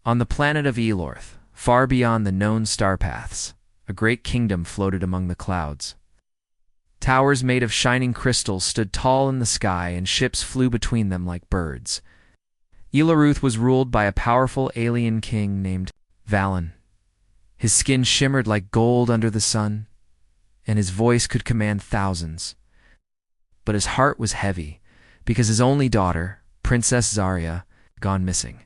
On the planet of Elorth, far beyond the known star paths, a great kingdom floated among the clouds. Towers made of shining crystals stood tall in the sky, and ships flew between them like birds. Elorth was ruled by a powerful alien king named Valen. His skin shimmered like gold under the sun, and his voice could command thousands. But his heart was heavy, because his only daughter, Princess Zarya, had gone missing.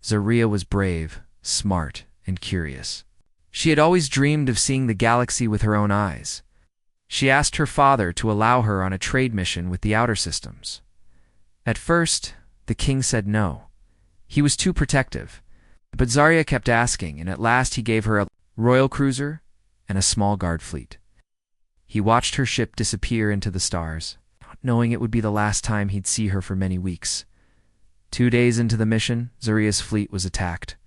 Zarya was brave, smart, and curious. She had always dreamed of seeing the galaxy with her own eyes. She asked her father to allow her on a trade mission with the outer systems. At first, the king said no. He was too protective. But Zarya kept asking, and at last he gave her a royal cruiser and a small guard fleet. He watched her ship disappear into the stars, not knowing it would be the last time he'd see her for many weeks. 2 days into the mission, Zarya's fleet was attacked.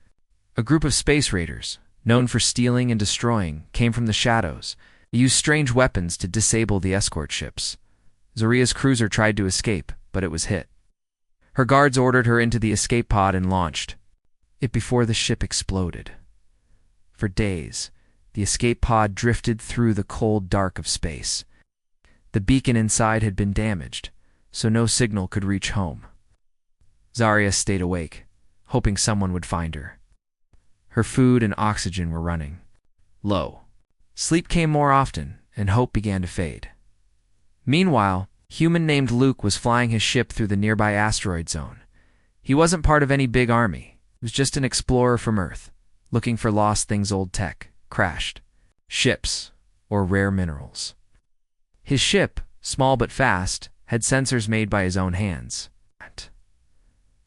A group of space raiders, known for stealing and destroying, came from the shadows. They used strange weapons to disable the escort ships. Zarya's cruiser tried to escape, but it was hit. Her guards ordered her into the escape pod and launched it before the ship exploded. For days, the escape pod drifted through the cold dark of space. The beacon inside had been damaged, so no signal could reach home. Zarya stayed awake, hoping someone would find her. Her food and oxygen were running low. Sleep came more often, and hope began to fade. Meanwhile, a human named Luke was flying his ship through the nearby asteroid zone. He wasn't part of any big army. He was just an explorer from Earth, looking for lost things, old tech, crashed ships, or rare minerals. His ship, small but fast, had sensors made by his own hands.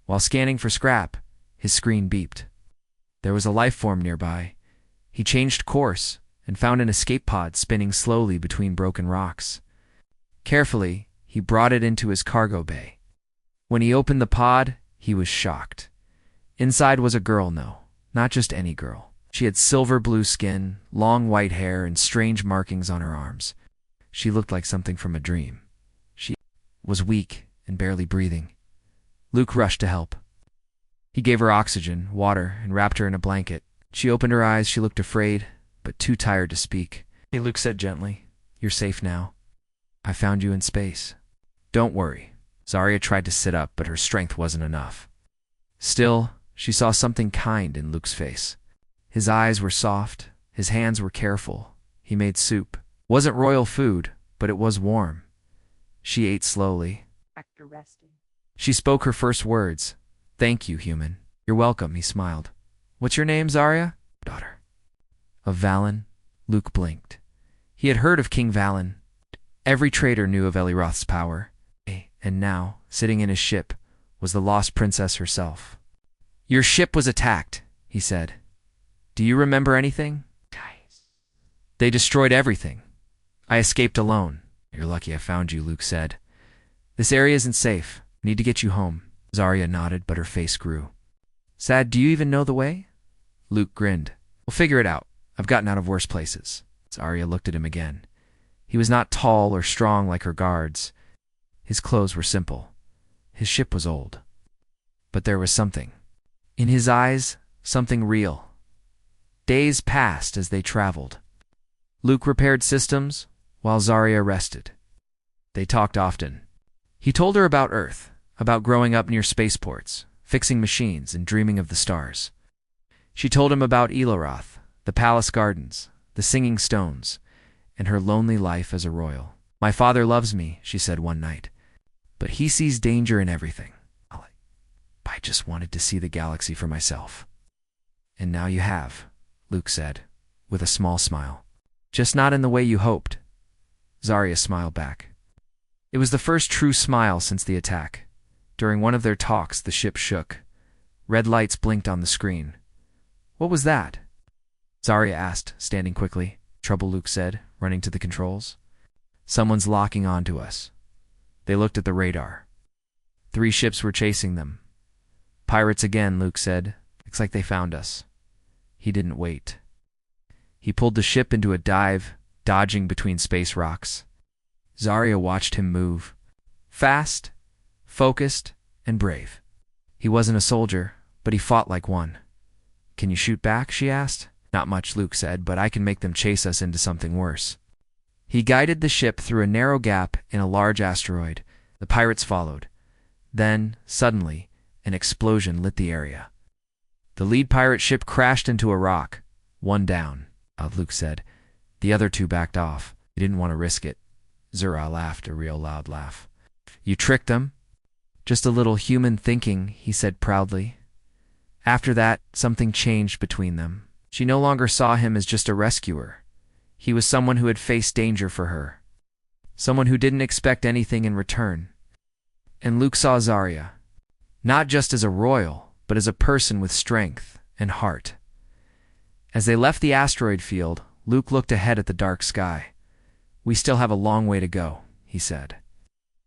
While scanning for scrap, his screen beeped. There was a life form nearby. He changed course and found an escape pod spinning slowly between broken rocks. Carefully, he brought it into his cargo bay. When he opened the pod, he was shocked. Inside was a girl, no, not just any girl. She had silver blue skin, long white hair, and strange markings on her arms. She looked like something from a dream. She was weak and barely breathing. Luke rushed to help. He gave her oxygen, water, and wrapped her in a blanket. She opened her eyes. She looked afraid, but too tired to speak. Hey, Luke said gently, "You're safe now. I found you in space." "Don't worry." Zarya tried to sit up, but her strength wasn't enough. Still, she saw something kind in Luke's face. His eyes were soft, his hands were careful. He made soup. Wasn't royal food, but it was warm. She ate slowly. After resting. She spoke her first words. "Thank you, human." "You're welcome," he smiled. "What's your name, Zarya?" "Daughter." "Of Valen?" Luke blinked. He had heard of King Valen. Every trader knew of Eliroth's power. And now, sitting in his ship, was the lost princess herself. "Your ship was attacked," he said. "Do you remember anything?" "They destroyed everything. I escaped alone." "You're lucky I found you," Luke said. "This area isn't safe. I need to get you home." Zarya nodded, but her face grew. "Sad, do you even know the way?" Luke grinned. "We'll figure it out. I've gotten out of worse places." Zarya looked at him again. He was not tall or strong like her guards. His clothes were simple. His ship was old. But there was something. In his eyes, something real. Days passed as they traveled. Luke repaired systems, while Zarya rested. They talked often. He told her about Earth, about growing up near spaceports, fixing machines, and dreaming of the stars. She told him about Elorth, the palace gardens, the singing stones, and her lonely life as a royal. "My father loves me," she said one night, "but he sees danger in everything. I just wanted to see the galaxy for myself." "And now you have," Luke said, with a small smile. "Just not in the way you hoped." Zarya smiled back. It was the first true smile since the attack. During one of their talks, the ship shook. Red lights blinked on the screen. "What was that?" Zarya asked, standing quickly. "Trouble," Luke said, running to the controls. "Someone's locking onto us." They looked at the radar. 3 ships were chasing them. "Pirates again," Luke said. "Looks like they found us." He didn't wait. He pulled the ship into a dive, dodging between space rocks. Zarya watched him move. Fast, focused, and brave. He wasn't a soldier, but he fought like one. Can you shoot back? She asked. Not much, Luke said, but I can make them chase us into something worse. He guided the ship through a narrow gap in a large asteroid. The pirates followed. Then, suddenly, an explosion lit the area. The lead pirate ship crashed into a rock. One down, Luke said. The other two backed off. He didn't want to risk it. Zura laughed a real loud laugh. You tricked them? Just a little human thinking, he said proudly. After that, something changed between them. She no longer saw him as just a rescuer. He was someone who had faced danger for her. Someone who didn't expect anything in return. And Luke saw Zarya, not just as a royal, but as a person with strength and heart. As they left the asteroid field, Luke looked ahead at the dark sky. We still have a long way to go, he said.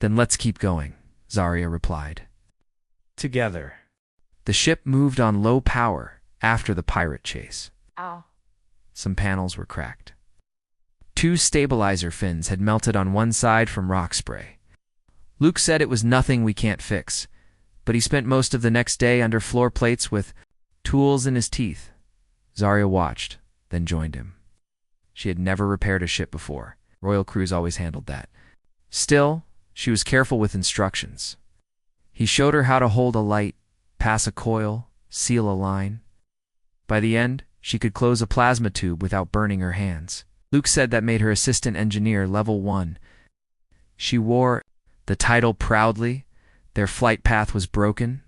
Then let's keep going, Zarya replied. Together. The ship moved on low power after the pirate chase. Ow. Some panels were cracked. 2 stabilizer fins had melted on one side from rock spray. Luke said it was nothing we can't fix, but he spent most of the next day under floor plates with tools in his teeth. Zarya watched, then joined him. She had never repaired a ship before. Royal crews always handled that. Still, she was careful with instructions. He showed her how to hold a light, pass a coil, seal a line. By the end, she could close a plasma tube without burning her hands. Luke said that made her assistant engineer level 1. She wore the title proudly. Their flight path was broken.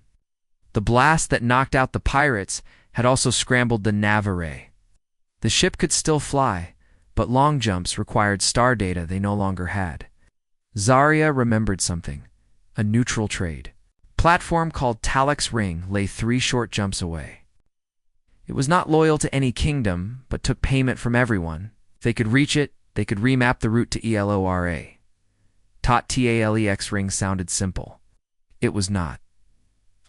The blast that knocked out the pirates had also scrambled the nav array. The ship could still fly, but long jumps required star data they no longer had. Zarya remembered something, a neutral trade. Platform called Talek's Ring lay 3 short jumps away. It was not loyal to any kingdom, but took payment from everyone. If they could reach it, they could remap the route to ELORA. Talek's Ring sounded simple. It was not.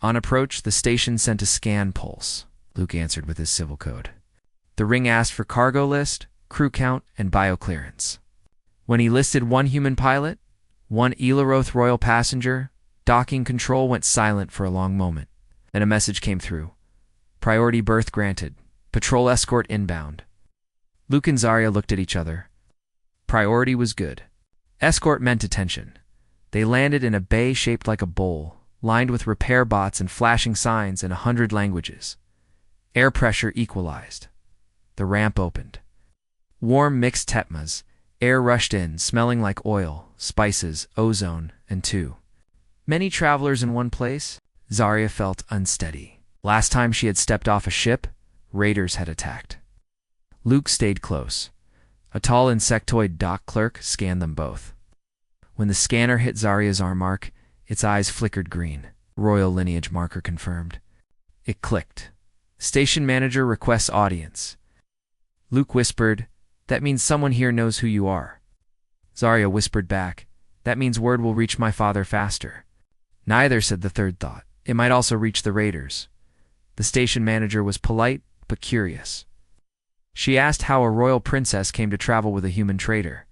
On approach, the station sent a scan pulse. Luke answered with his civil code. The ring asked for cargo list, crew count, and bioclearance. When he listed 1 human pilot, 1 Elaroth royal passenger, docking control went silent for a long moment. Then a message came through. Priority berth granted. Patrol escort inbound. Luke and Zarya looked at each other. Priority was good. Escort meant attention. They landed in a bay shaped like a bowl, lined with repair bots and flashing signs in 100 languages. Air pressure equalized. The ramp opened. Warm mixed tetmas. Air rushed in, smelling like oil, spices, ozone, and many travelers in one place. Zarya felt unsteady. Last time she had stepped off a ship, raiders had attacked. Luke stayed close. A tall insectoid dock clerk scanned them both. When the scanner hit Zarya's arm mark, its eyes flickered green. Royal lineage marker confirmed. It clicked. Station manager requests audience. Luke whispered, That means someone here knows who you are. Zarya whispered back, That means word will reach my father faster. Neither, said the third thought. It might also reach the raiders. The station manager was polite, but curious. She asked how a royal princess came to travel with a human trader.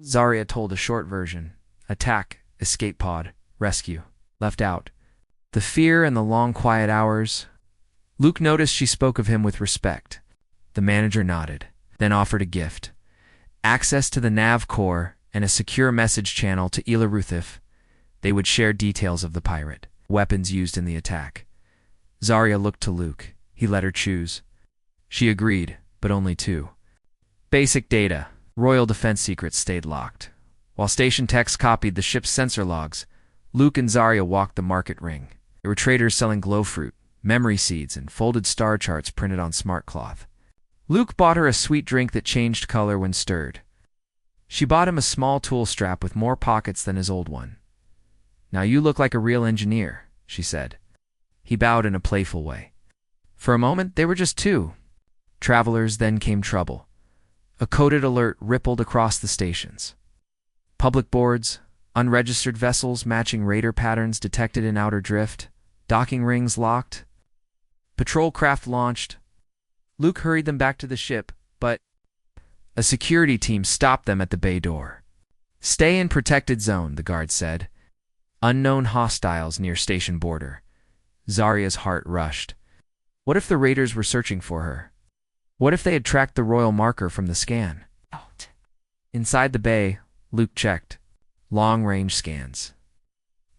Zarya told a short version. Attack, escape pod, rescue. Left out. The fear and the long quiet hours. Luke noticed she spoke of him with respect. The manager nodded, then offered a gift. Access to the nav core and a secure message channel to Elaruthif. They would share details of the pirate, weapons used in the attack. Zarya looked to Luke. He let her choose. She agreed, but only 2. Basic data. Royal defense secrets stayed locked. While station techs copied the ship's sensor logs, Luke and Zarya walked the market ring. There were traders selling glow fruit, memory seeds, and folded star charts printed on smart cloth. Luke bought her a sweet drink that changed color when stirred. She bought him a small tool strap with more pockets than his old one. Now you look like a real engineer, she said. He bowed in a playful way. For a moment, they were just 2. Travelers, then came trouble. A coded alert rippled across the stations. Public boards, unregistered vessels matching raider patterns detected in outer drift, docking rings locked. Patrol craft launched. Luke hurried them back to the ship, but a security team stopped them at the bay door. Stay in protected zone, the guard said. Unknown hostiles near station border. Zarya's heart rushed. What if the raiders were searching for her? What if they had tracked the royal marker from the scan? Out. Inside the bay, Luke checked. Long-range scans.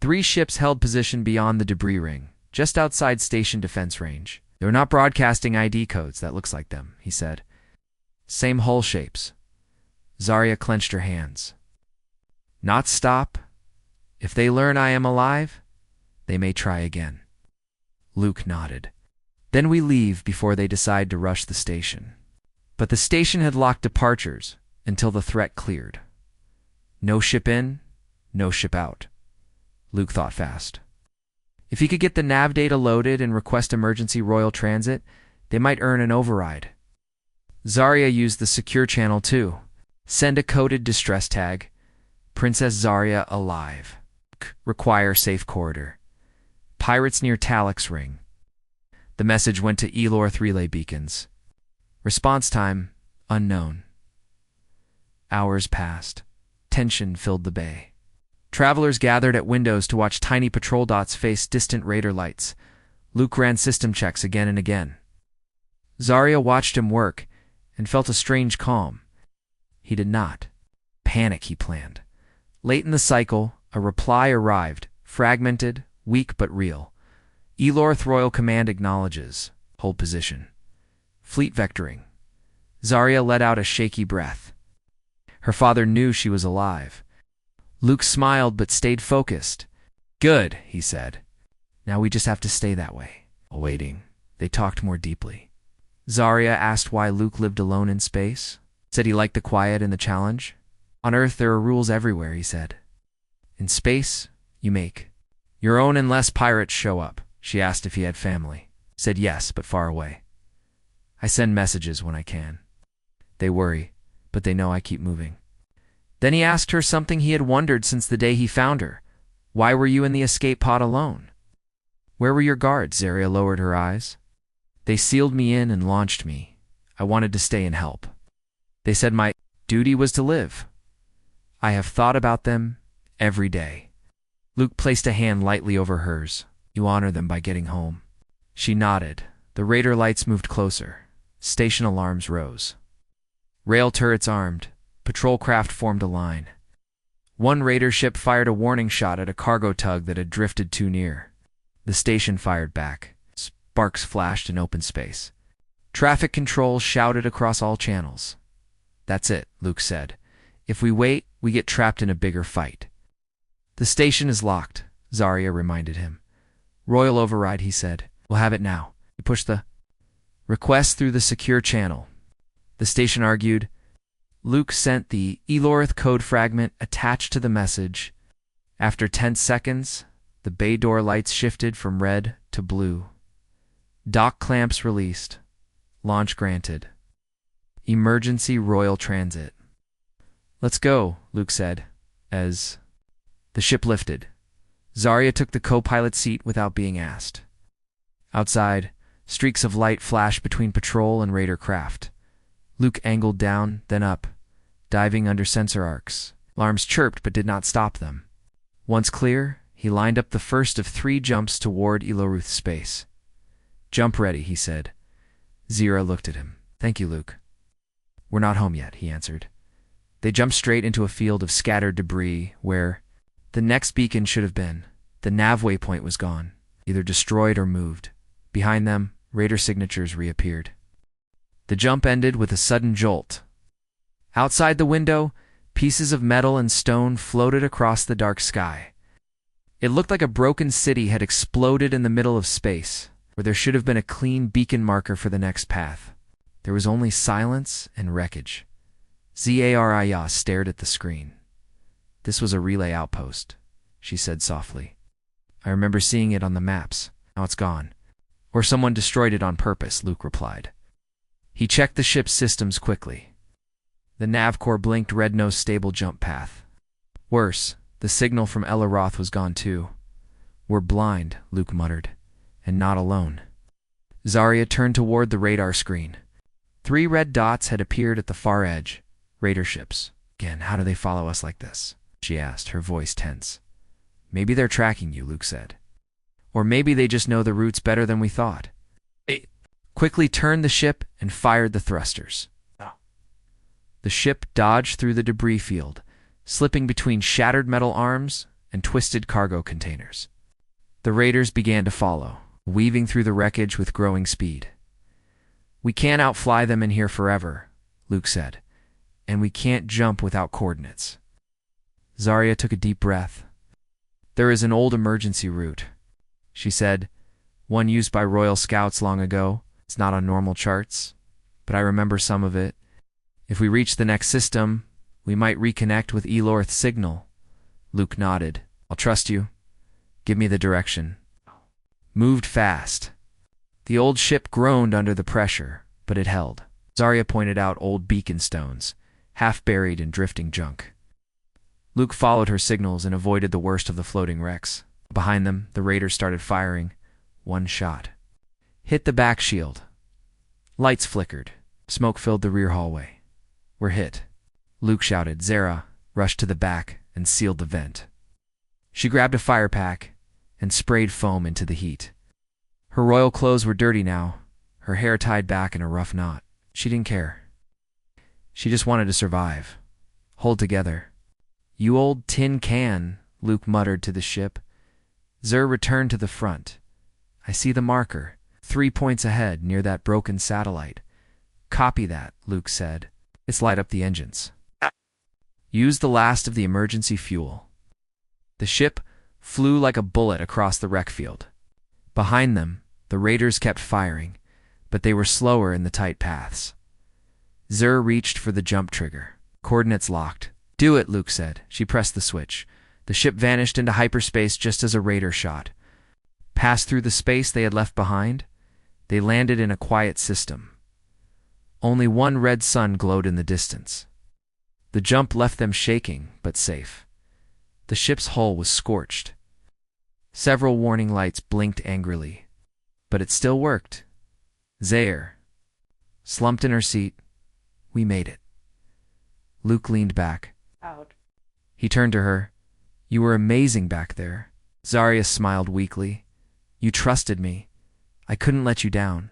3 ships held position beyond the debris ring, just outside station defense range. They were not broadcasting ID codes that looks like them, he said. Same hull shapes. Zarya clenched her hands. Not stop. If they learn I am alive, they may try again. Luke nodded. Then we leave before they decide to rush the station. But the station had locked departures until the threat cleared. No ship in, no ship out. Luke thought fast. If he could get the nav data loaded and request emergency royal transit, they might earn an override. Zarya used the secure channel too. Send a coded distress tag. Princess Zarya alive. Require safe corridor. Pirates near Talix Ring. The message went to Elorth relay beacons. Response time, unknown. Hours passed. Tension filled the bay. Travelers gathered at windows to watch tiny patrol dots face distant raider lights. Luke ran system checks again and again. Zarya watched him work and felt a strange calm. He did not. Panic, he planned. Late in the cycle, a reply arrived, fragmented, weak but real. Elorth Royal Command acknowledges. Hold position. Fleet vectoring. Zarya let out a shaky breath. Her father knew she was alive. Luke smiled but stayed focused. Good, he said. Now we just have to stay that way. While waiting, they talked more deeply. Zarya asked why Luke lived alone in space. Said he liked the quiet and the challenge. On Earth there are rules everywhere, he said. In space, you make your own unless pirates show up. She asked if he had family. Said yes, but far away. I send messages when I can. They worry, but they know I keep moving. Then he asked her something he had wondered since the day he found her. Why were you in the escape pod alone? Where were your guards? Zarya lowered her eyes. They sealed me in and launched me. I wanted to stay and help. They said my duty was to live. I have thought about them every day. Luke placed a hand lightly over hers. You honor them by getting home. She nodded. The raider lights moved closer. Station alarms rose. Rail turrets armed. Patrol craft formed a line. One raider ship fired a warning shot at a cargo tug that had drifted too near. The station fired back. Sparks flashed in open space. Traffic control shouted across all channels. That's it, Luke said. If we wait, we get trapped in a bigger fight. The station is locked, Zarya reminded him. Royal override, he said. We'll have it now. He pushed the request through the secure channel. The station argued. Luke sent the Elorth code fragment attached to the message. After 10 seconds, the bay door lights shifted from red to blue. Dock clamps released. Launch granted. Emergency royal transit. Let's go, Luke said, as the ship lifted. Zarya took the co-pilot seat without being asked. Outside, streaks of light flashed between patrol and raider craft. Luke angled down, then up, diving under sensor arcs. Alarms chirped but did not stop them. Once clear, he lined up the first of 3 jumps toward Elorth's space. Jump ready, he said. Zira looked at him. Thank you, Luke. We're not home yet, he answered. They jumped straight into a field of scattered debris where the next beacon should have been. The nav waypoint was gone, either destroyed or moved. Behind them, raider signatures reappeared. The jump ended with a sudden jolt. Outside the window, pieces of metal and stone floated across the dark sky. It looked like a broken city had exploded in the middle of space, where there should have been a clean beacon marker for the next path. There was only silence and wreckage. Zarya stared at the screen. This was a relay outpost, she said softly. I remember seeing it on the maps. Now it's gone. Or someone destroyed it on purpose, Luke replied. He checked the ship's systems quickly. The nav core blinked red no stable jump path. Worse, the signal from Elorth was gone too. We're blind, Luke muttered, and not alone. Zarya turned toward the radar screen. 3 red dots had appeared at the far edge. Raider ships. Again, how do they follow us like this? She asked, her voice tense. Maybe they're tracking you, Luke said. Or maybe they just know the routes better than we thought. quickly turned the ship and fired the thrusters. The ship dodged through the debris field, slipping between shattered metal arms and twisted cargo containers. The raiders began to follow, weaving through the wreckage with growing speed. "We can't outfly them in here forever," Luke said, "and we can't jump without coordinates." Zarya took a deep breath. "There is an old emergency route," she said, "one used by Royal Scouts long ago. It's not on normal charts, but I remember some of it. If we reach the next system, we might reconnect with Elorth's signal." Luke nodded. "I'll trust you. Give me the direction." Moved fast. The old ship groaned under the pressure, but it held. Zarya pointed out old beacon stones, half buried in drifting junk. Luke followed her signals and avoided the worst of the floating wrecks. Behind them, the raiders started firing. One shot hit the back shield. Lights flickered. Smoke filled the rear hallway. "We're hit," Luke shouted. Zara rushed to the back and sealed the vent. She grabbed a fire pack and sprayed foam into the heat. Her royal clothes were dirty now, her hair tied back in a rough knot. She didn't care. She just wanted to survive. Hold together. "You old tin can," Luke muttered to the ship. Zer returned to the front. "I see the marker, 3 points ahead near that broken satellite." "Copy that," Luke said. "Let's light up the engines. Use the last of the emergency fuel." The ship flew like a bullet across the wreck field. Behind them, the raiders kept firing, but they were slower in the tight paths. Zer reached for the jump trigger. Coordinates locked. "Do it," Luke said. She pressed the switch. The ship vanished into hyperspace just as a raider shot. Passed through the space they had left behind, they landed in a quiet system. Only one red sun glowed in the distance. The jump left them shaking, but safe. The ship's hull was scorched. Several warning lights blinked angrily, but it still worked. Zaire slumped in her seat. "We made it." Luke leaned back. Out. He turned to her. "You were amazing back there." Zarya smiled weakly. "You trusted me. I couldn't let you down."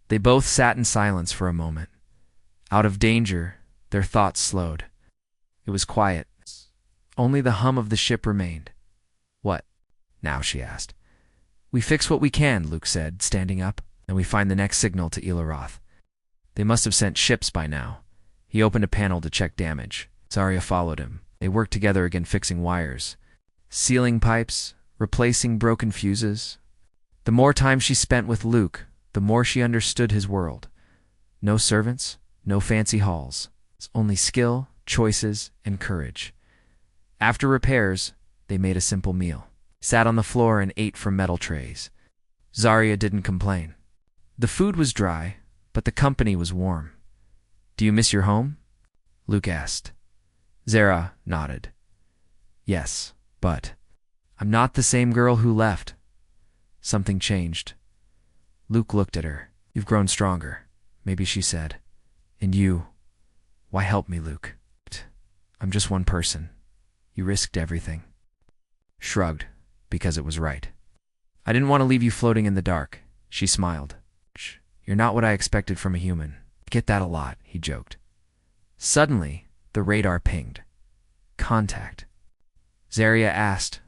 They both sat in silence for a moment. Out of danger, their thoughts slowed. It was quiet. Only the hum of the ship remained. "What now?" she asked. "We fix what we can," Luke said, standing up, "and we find the next signal to Eloroth. They must have sent ships by now." He opened a panel to check damage. Zarya followed him. They worked together again, fixing wires, sealing pipes, replacing broken fuses. The more time she spent with Luke, the more she understood his world. No servants, no fancy halls. Only skill, choices, and courage. After repairs, they made a simple meal. Sat on the floor and ate from metal trays. Zarya didn't complain. The food was dry, but the company was warm. "Do you miss your home?" Luke asked. Zara nodded. "Yes, but I'm not the same girl who left." Something changed. Luke looked at her. "You've grown stronger," maybe she said. "And you, why help me, Luke?" "I'm just one person. You risked everything." Shrugged, because it was right. "I didn't want to leave you floating in the dark." She smiled. "You're not what I expected from a human." "I get that a lot," he joked. Suddenly, the radar pinged. "Contact." Zarya asked.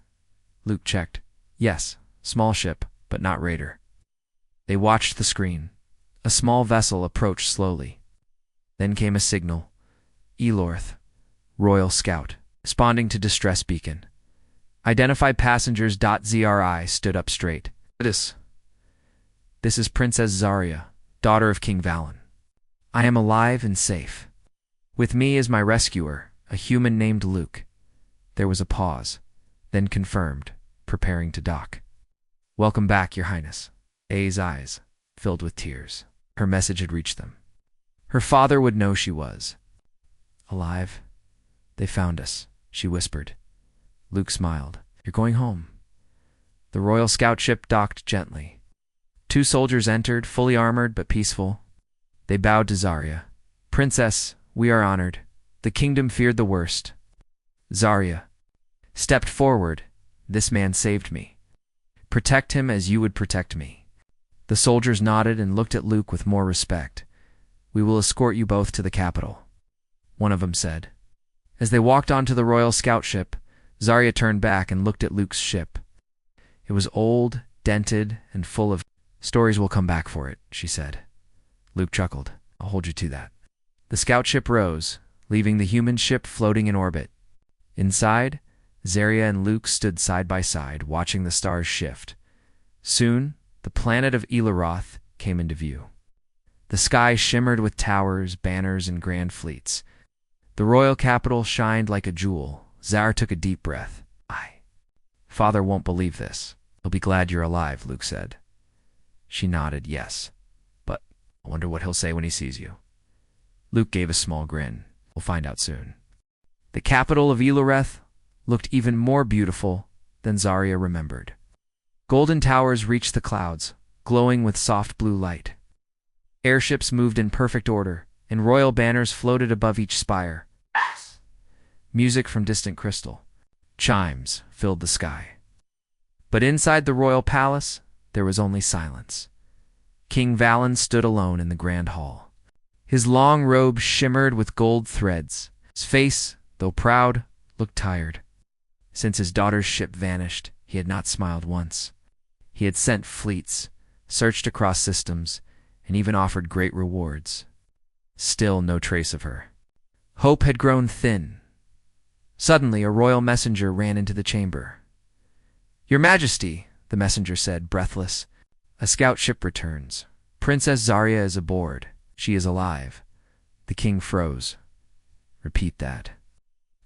Luke checked. "Yes, small ship, but not raider." They watched the screen. A small vessel approached slowly. Then came a signal. Elorth, Royal Scout, responding to distress beacon. Identify passengers. Zri stood up straight. This is Princess Zarya, daughter of King Valen. I am alive and safe. With me is my rescuer, a human named Luke. There was a pause, then confirmed, preparing to dock. "Welcome back, Your Highness." A's eyes filled with tears. Her message had reached them. Her father would know she was. "Alive? They found us," she whispered. Luke smiled. "You're going home." The Royal Scout ship docked gently. 2 soldiers entered, fully armored but peaceful. They bowed to Zarya. "Princess, we are honored. The kingdom feared the worst." Zarya stepped forward. "This man saved me. Protect him as you would protect me." The soldiers nodded and looked at Luke with more respect. "We will escort you both to the capital," one of them said. As they walked onto the royal scout ship, Zarya turned back and looked at Luke's ship. It was old, dented, and full of stories. "Will come back for it," she said. Luke chuckled. "I'll hold you to that." The scout ship rose, leaving the human ship floating in orbit. Inside, Zarya and Luke stood side by side, watching the stars shift. Soon, the planet of Elaroth came into view. The sky shimmered with towers, banners, and grand fleets. The royal capital shined like a jewel. Zara took a deep breath. "Father won't believe this. He'll be glad you're alive," Luke said. She nodded, "Yes, but I wonder what he'll say when he sees you." Luke gave a small grin. "We'll find out soon." The capital of Elaroth looked even more beautiful than Zarya remembered. Golden towers reached the clouds, glowing with soft blue light. Airships moved in perfect order, and royal banners floated above each spire. Music from distant crystal chimes filled the sky. But inside the royal palace, there was only silence. King Valen stood alone in the grand hall. His long robe shimmered with gold threads. His face, though proud, looked tired. Since his daughter's ship vanished, he had not smiled once. He had sent fleets, searched across systems, and even offered great rewards. Still no trace of her. Hope had grown thin. Suddenly, a royal messenger ran into the chamber. "Your Majesty," the messenger said, breathless, "a scout ship returns. Princess Zarya is aboard. She is alive." The king froze. "Repeat that."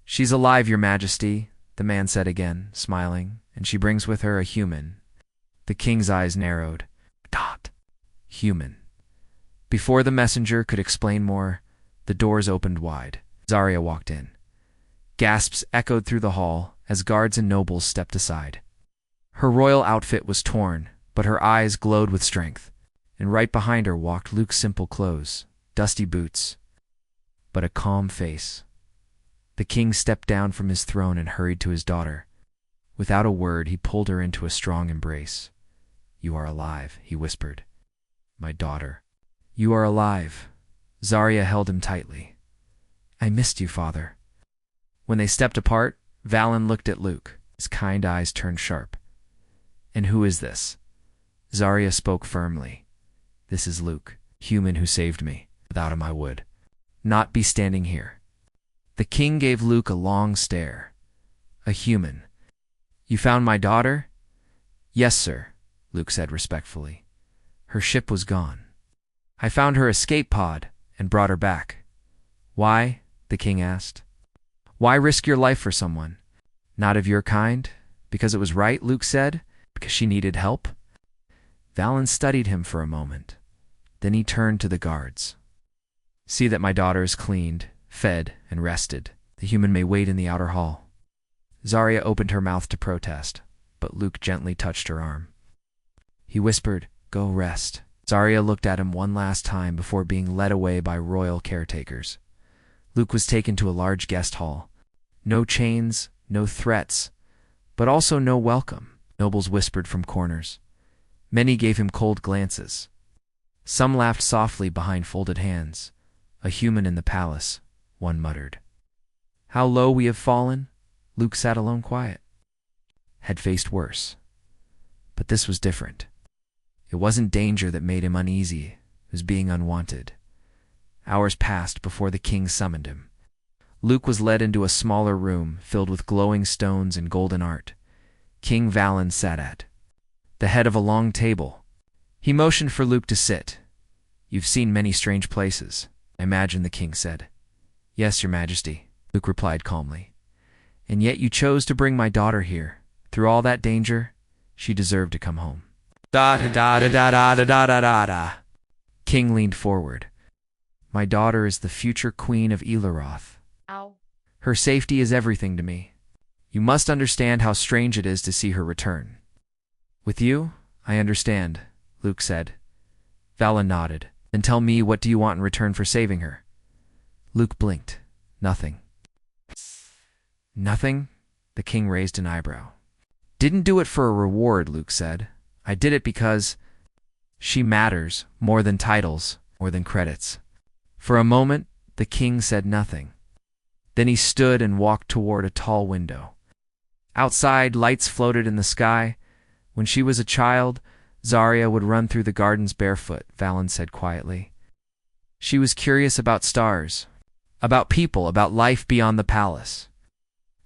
"She's alive, Your Majesty," the man said again, smiling, "and she brings with her a human." The king's eyes narrowed. Human. Before the messenger could explain more, the doors opened wide. Zarya walked in. Gasps echoed through the hall as guards and nobles stepped aside. Her royal outfit was torn, but her eyes glowed with strength, and right behind her walked Luke's simple clothes, dusty boots, but a calm face. The king stepped down from his throne and hurried to his daughter. Without a word, he pulled her into a strong embrace. "You are alive," he whispered. "My daughter." "You are alive." Zarya held him tightly. "I missed you, father." When they stepped apart, Valen looked at Luke. His kind eyes turned sharp. "And who is this?" Zarya spoke firmly. "This is Luke, human who saved me. Without him I would not be standing here." The king gave Luke a long stare. "A human. You found my daughter?" "Yes, sir," Luke said respectfully. "Her ship was gone. I found her escape pod and brought her back." "Why?" the king asked. "Why risk your life for someone not of your kind?" "Because it was right," Luke said. "Because she needed help?" Valen studied him for a moment. Then he turned to the guards. "See that my daughter is cleaned, fed, and rested. The human may wait in the outer hall." Zarya opened her mouth to protest, but Luke gently touched her arm. He whispered, "Go rest." Zarya looked at him one last time before being led away by royal caretakers. Luke was taken to a large guest hall. No chains, no threats, but also no welcome. Nobles whispered from corners. Many gave him cold glances. Some laughed softly behind folded hands. "A human in the palace," one muttered. "How low we have fallen." Luke sat alone quiet. Had faced worse. But this was different. It wasn't danger that made him uneasy. It was being unwanted. Hours passed before the king summoned him. Luke was led into a smaller room filled with glowing stones and golden art. King Valen sat at the head of a long table. He motioned for Luke to sit. "You've seen many strange places, I imagine," the king said. "Yes, Your Majesty," Luke replied calmly. "And yet you chose to bring my daughter here. Through all that danger, she deserved to come home." Da-da-da-da-da-da-da-da-da. King leaned forward. "My daughter is the future queen of Elaroth. Ow. Her safety is everything to me. You must understand how strange it is to see her return." "With you, I understand," Luke said. Valen nodded. "Then tell me, what do you want in return for saving her?" Luke blinked. "Nothing." "Nothing?" The king raised an eyebrow. "Didn't do it for a reward," Luke said. "I did it because..." She matters more than titles, more than credits. For a moment, the king said nothing. Then he stood and walked toward a tall window. Outside, lights floated in the sky. When she was a child, Zarya would run through the gardens barefoot, Valen said quietly. She was curious about stars, about people, about life beyond the palace.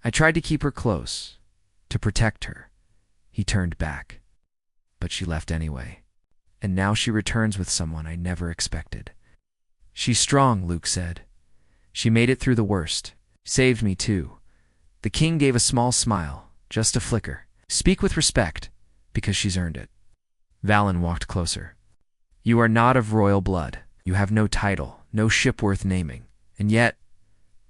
I tried to keep her close, to protect her. He turned back. But she left anyway. And now she returns with someone I never expected. She's strong, Luke said. She made it through the worst. Saved me too. The king gave a small smile, just a flicker. Speak with respect, because she's earned it. Valen walked closer. You are not of royal blood. You have no title, no ship worth naming. And yet,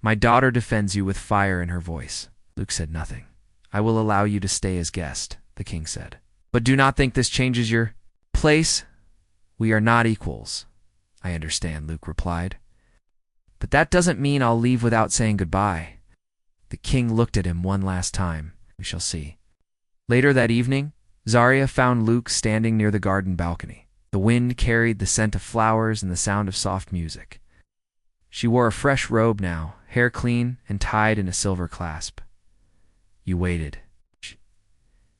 my daughter defends you with fire in her voice. Luke said nothing. I will allow you to stay as guest, the king said. But do not think this changes your place. We are not equals. I understand, Luke replied. But that doesn't mean I'll leave without saying goodbye. The king looked at him one last time. We shall see. Later that evening, Zarya found Luke standing near the garden balcony. The wind carried the scent of flowers and the sound of soft music. She wore a fresh robe now, hair clean and tied in a silver clasp. You waited.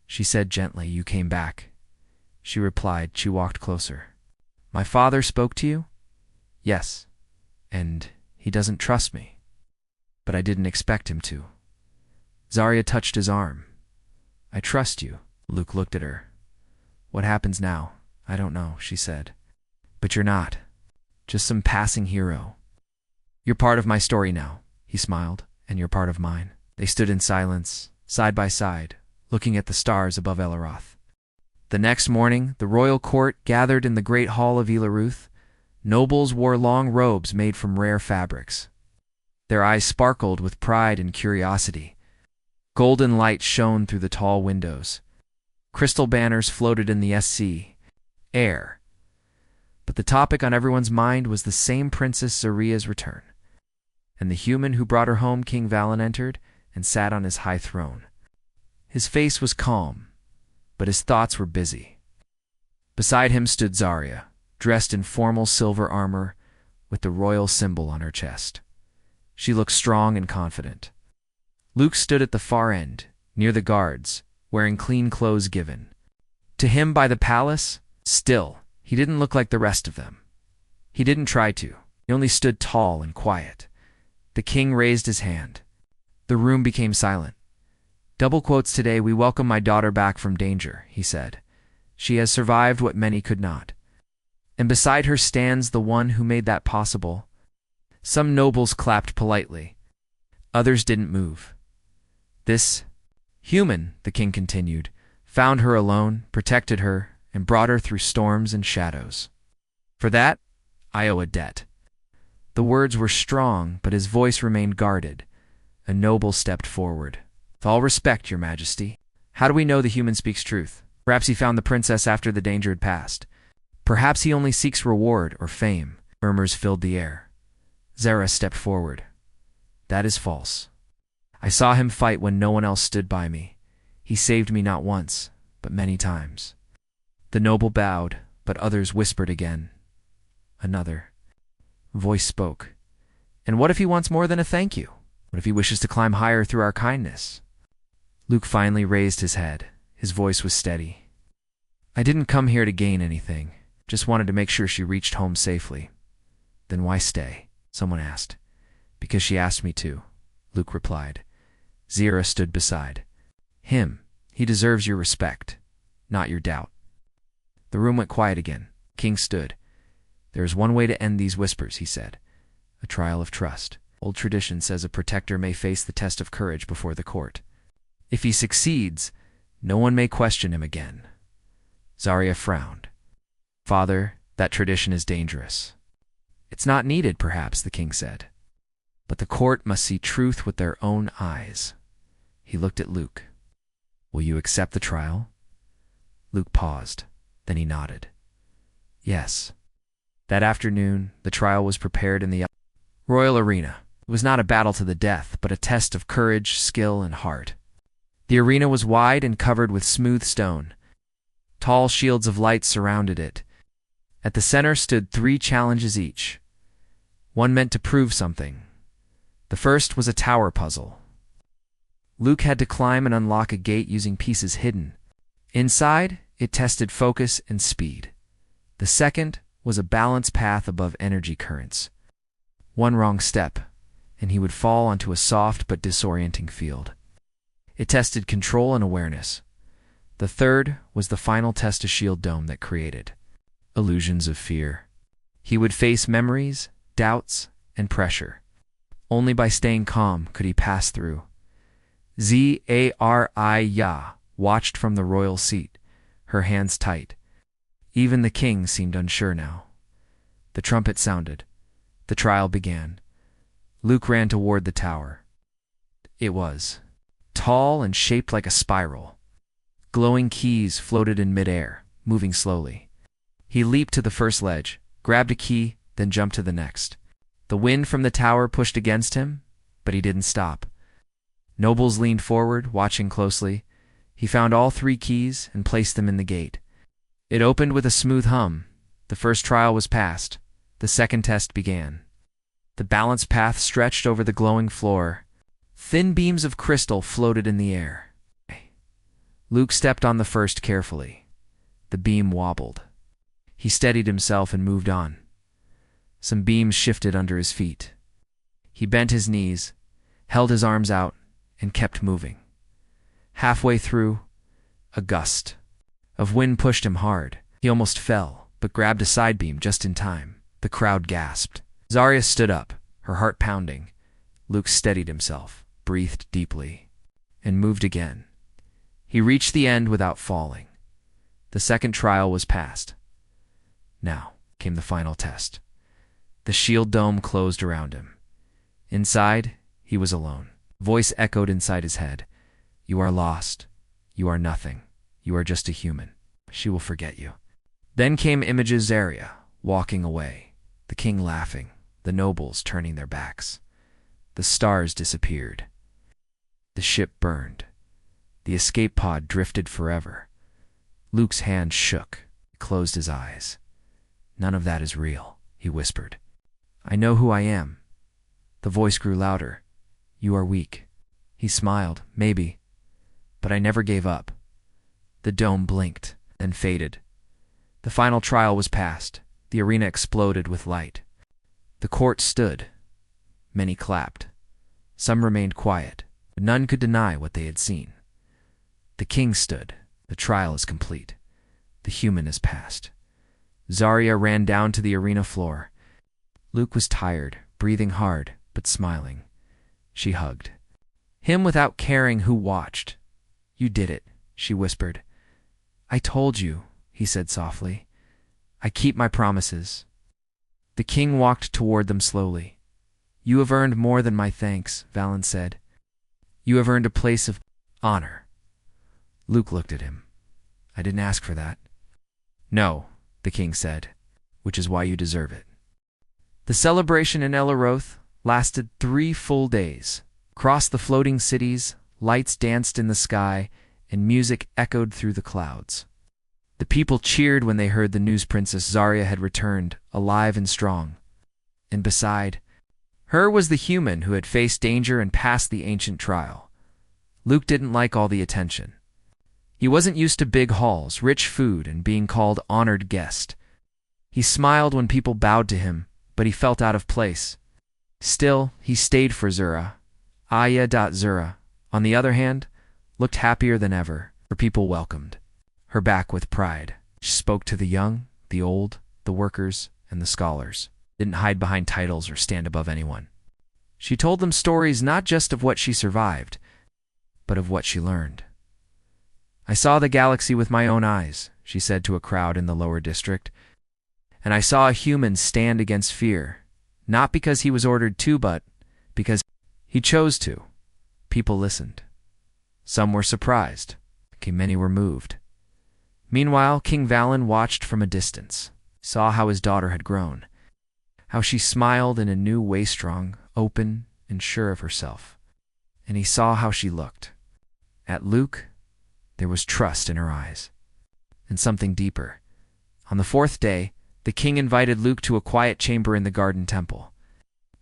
She said gently, you came back. She replied. She walked closer. My father spoke to you? Yes. And he doesn't trust me. But I didn't expect him to. Zarya touched his arm. I trust you. Luke looked at her. What happens now? I don't know, she said. But you're not. Just some passing hero. You're part of my story now, he smiled, and you're part of mine. They stood in silence, side by side, looking at the stars above Elaroth. The next morning, the royal court gathered in the great hall of Elaruth. Nobles wore long robes made from rare fabrics. Their eyes sparkled with pride and curiosity. Golden light shone through the tall windows. Crystal banners floated in the air. But the topic on everyone's mind was the same Princess Zarya's return. And the human who brought her home, King Valen, entered and sat on his high throne. His face was calm, but his thoughts were busy. Beside him stood Zarya, dressed in formal silver armor with the royal symbol on her chest. She looked strong and confident. Luke stood at the far end, near the guards, wearing clean clothes given to him by the palace. Still, he didn't look like the rest of them. He didn't try to. He only stood tall and quiet. The king raised his hand. The room became silent. Double quotes today, we welcome my daughter back from danger, he said. She has survived what many could not. And beside her stands the one who made that possible. Some nobles clapped politely. Others didn't move. This human, the king continued, found her alone, protected her, and brought her through storms and shadows. For that, I owe a debt. The words were strong, but his voice remained guarded. A noble stepped forward. With all respect, your majesty, how do we know the human speaks truth? Perhaps he found the princess after the danger had passed. Perhaps he only seeks reward or fame. Murmurs filled the air. Zara stepped forward. That is false. I saw him fight when no one else stood by me. He saved me not once, but many times. The noble bowed, but others whispered again. Another voice spoke. And what if he wants more than a thank you? What if he wishes to climb higher through our kindness? Luke finally raised his head. His voice was steady. I didn't come here to gain anything. Just wanted to make sure she reached home safely. Then why stay? Someone asked. Because she asked me to, Luke replied. Zira stood beside him. He deserves your respect, not your doubt. The room went quiet again. King stood. There is one way to end these whispers, he said. A trial of trust. Old tradition says a protector may face the test of courage before the court. If he succeeds, no one may question him again. Zarya frowned. Father, that tradition is dangerous. It's not needed, perhaps, the king said. But the court must see truth with their own eyes. He looked at Luke. Will you accept the trial? Luke paused. Then he nodded. Yes. That afternoon, the trial was prepared in the royal arena. It was not a battle to the death, but a test of courage, skill, and heart. The arena was wide and covered with smooth stone. Tall shields of light surrounded it. At the center stood 3 challenges each. One meant to prove something. The first was a tower puzzle. Luke had to climb and unlock a gate using pieces hidden. Inside, it tested focus and speed. The second was a balance path above energy currents. One wrong step, and he would fall onto a soft but disorienting field. It tested control and awareness. The third was the final test a shield dome that created illusions of fear. He would face memories, doubts, and pressure. Only by staying calm could he pass through. Zari watched from the royal seat, her hands tight. Even the king seemed unsure now. The trumpet sounded. The trial began. Luke ran toward the tower. It was tall and shaped like a spiral. Glowing keys floated in midair, moving slowly. He leaped to the first ledge, grabbed a key, then jumped to the next. The wind from the tower pushed against him, but he didn't stop. Nobles leaned forward, watching closely. He found all 3 keys and placed them in the gate. It opened with a smooth hum. The first trial was passed. The second test began. The balance path stretched over the glowing floor. Thin beams of crystal floated in the air. Luke stepped on the first carefully. The beam wobbled. He steadied himself and moved on. Some beams shifted under his feet. He bent his knees, held his arms out, and kept moving. Halfway through, a gust of wind pushed him hard. He almost fell, but grabbed a side beam just in time. The crowd gasped. Zarya stood up, her heart pounding. Luke steadied himself, breathed deeply, and moved again. He reached the end without falling. The second trial was passed. Now came the final test. The shield dome closed around him. Inside, he was alone. Voice echoed inside his head. You are lost. You are nothing. You are just a human. She will forget you. Then came images Zarya, walking away. The king laughing. The nobles turning their backs. The stars disappeared. The ship burned. The escape pod drifted forever. Luke's hand shook. He closed his eyes. None of that is real, he whispered. I know who I am. The voice grew louder. You are weak. He smiled, maybe. But I never gave up. The dome blinked, then faded. The final trial was passed. The arena exploded with light. The court stood. Many clapped. Some remained quiet, but none could deny what they had seen. The king stood. The trial is complete. The human is passed. Zarya ran down to the arena floor. Luke was tired, breathing hard, but smiling. She hugged him without caring who watched. You did it, she whispered. I told you, he said softly. I keep my promises. The king walked toward them slowly. You have earned more than my thanks, Valen said. You have earned a place of honor. Luke looked at him. I didn't ask for that. No, the king said, which is why you deserve it. The celebration in Elaroth lasted 3 full days. Across the floating cities, lights danced in the sky, and music echoed through the clouds. The people cheered when they heard the news Princess Zarya had returned, alive and strong. And beside her was the human who had faced danger and passed the ancient trial. Luke didn't like all the attention. He wasn't used to big halls, rich food, and being called honored guest. He smiled when people bowed to him, but he felt out of place. Still, he stayed for Zura. Zura, on the other hand, looked happier than ever, for people welcomed her back with pride. She spoke to the young, the old, the workers, and the scholars. Didn't hide behind titles or stand above anyone. She told them stories not just of what she survived, but of what she learned. I saw the galaxy with my own eyes, she said to a crowd in the lower district, and I saw a human stand against fear, not because he was ordered to, but because he chose to. People listened. Some were surprised. Many were moved. Meanwhile, King Valen watched from a distance, saw how his daughter had grown, how she smiled in a new way, strong, open, and sure of herself. And he saw how she looked. At Luke, there was trust in her eyes. And something deeper. On the 4th day, the king invited Luke to a quiet chamber in the garden temple.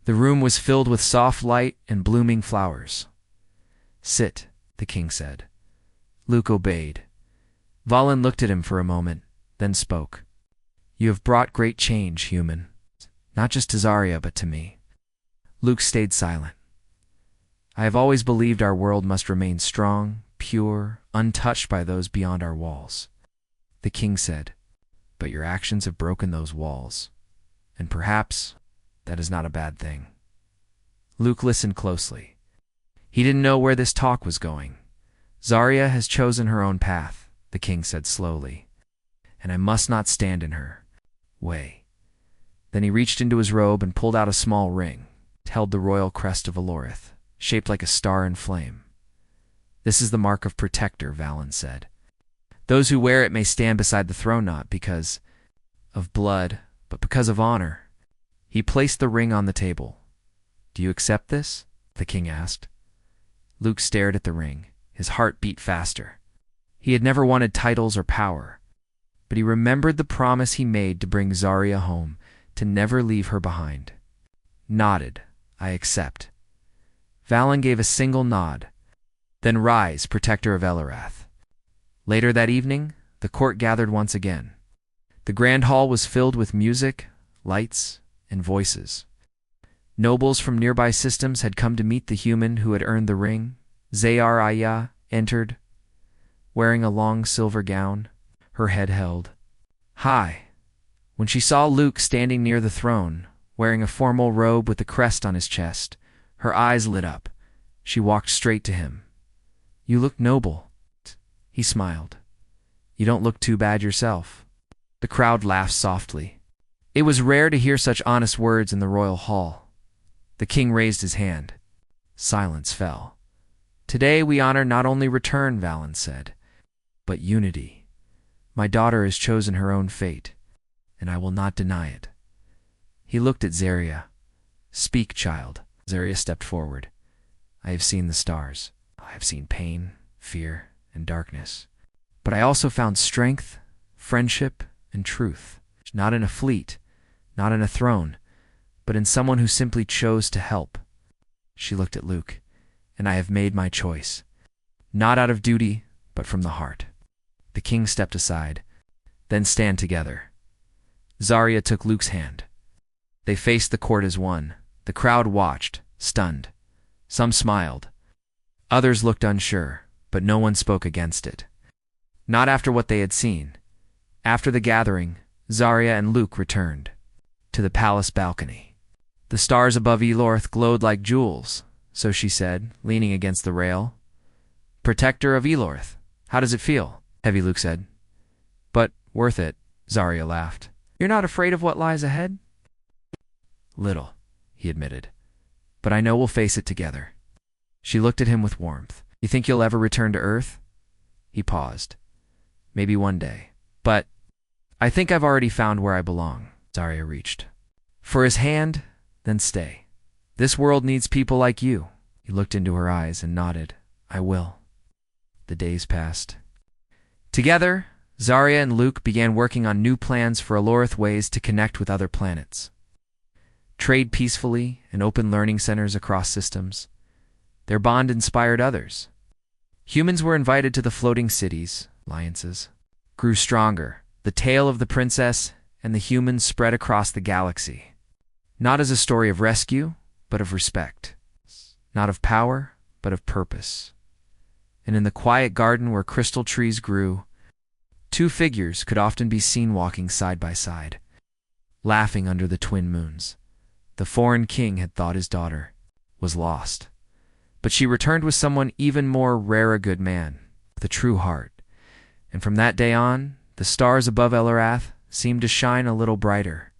The room was filled with soft light and blooming flowers. "Sit," the king said. Luke obeyed. Valen looked at him for a moment, then spoke. "You have brought great change, human. Not just to Zarya, but to me." Luke stayed silent. "I have always believed our world must remain strong, pure, untouched by those beyond our walls." The king said, "But your actions have broken those walls. And perhaps that is not a bad thing." Luke listened closely. He didn't know where this talk was going. "Zarya has chosen her own path," the king said slowly, "and I must not stand in her way." Then he reached into his robe and pulled out a small ring. It held the royal crest of Alorith, shaped like a star in flame. "This is the mark of protector," Valen said. "Those who wear it may stand beside the throne not because of blood, but because of honor." He placed the ring on the table. "Do you accept this?" the king asked. Luke stared at the ring. His heart beat faster. He had never wanted titles or power, but he remembered the promise he made to bring Zarya home, to never leave her behind. Nodded. "I accept." Valen gave a single nod. "Then rise, protector of Elarath." Later that evening, the court gathered once again. The grand hall was filled with music, lights, and voices. Nobles from nearby systems had come to meet the human who had earned the ring. Zarya entered, wearing a long silver gown, her head held high. When she saw Luke standing near the throne, wearing a formal robe with the crest on his chest, her eyes lit up. She walked straight to him. "You look noble." He smiled. "You don't look too bad yourself." The crowd laughed softly. It was rare to hear such honest words in the royal hall. The king raised his hand. Silence fell. "Today we honor not only return," Valen said, "but unity. My daughter has chosen her own fate, and I will not deny it." He looked at Zarya. "Speak, child." Zarya stepped forward. "I have seen the stars. I have seen pain, fear, and darkness. But I also found strength, friendship, and truth. Not in a fleet, not in a throne, but in someone who simply chose to help." She looked at Luke. "And I have made my choice. Not out of duty, but from the heart." The king stepped aside. "Then stand together." Zarya took Luke's hand. They faced the court as one. The crowd watched, stunned. Some smiled. Others looked unsure, but no one spoke against it. Not after what they had seen. After the gathering, Zarya and Luke returned to the palace balcony. The stars above Elorth glowed like jewels, so she said, leaning against the rail. "Protector of Elorth, how does it feel?" Heavy, Luke said. "But worth it," Zarya laughed. "You're not afraid of what lies ahead?" "Little," he admitted. "But I know we'll face it together." She looked at him with warmth. "You think you'll ever return to Earth?" He paused. "Maybe one day. But I think I've already found where I belong." Zarya reached for his hand, then stay. "This world needs people like you." He looked into her eyes and nodded. "I will." The days passed. Together, Zarya and Luke began working on new plans for Alorith ways to connect with other planets. Trade peacefully and open learning centers across systems. Their bond inspired others. Humans were invited to the floating cities. Alliances grew stronger. The tale of the princess and the humans spread across the galaxy. Not as a story of rescue, but of respect. Not of power, but of purpose. And in the quiet garden where crystal trees grew, two figures could often be seen walking side by side, laughing under the twin moons. The foreign king had thought his daughter was lost, but she returned with someone even more rare, a good man, with a true heart. And from that day on, the stars above Elarath seemed to shine a little brighter.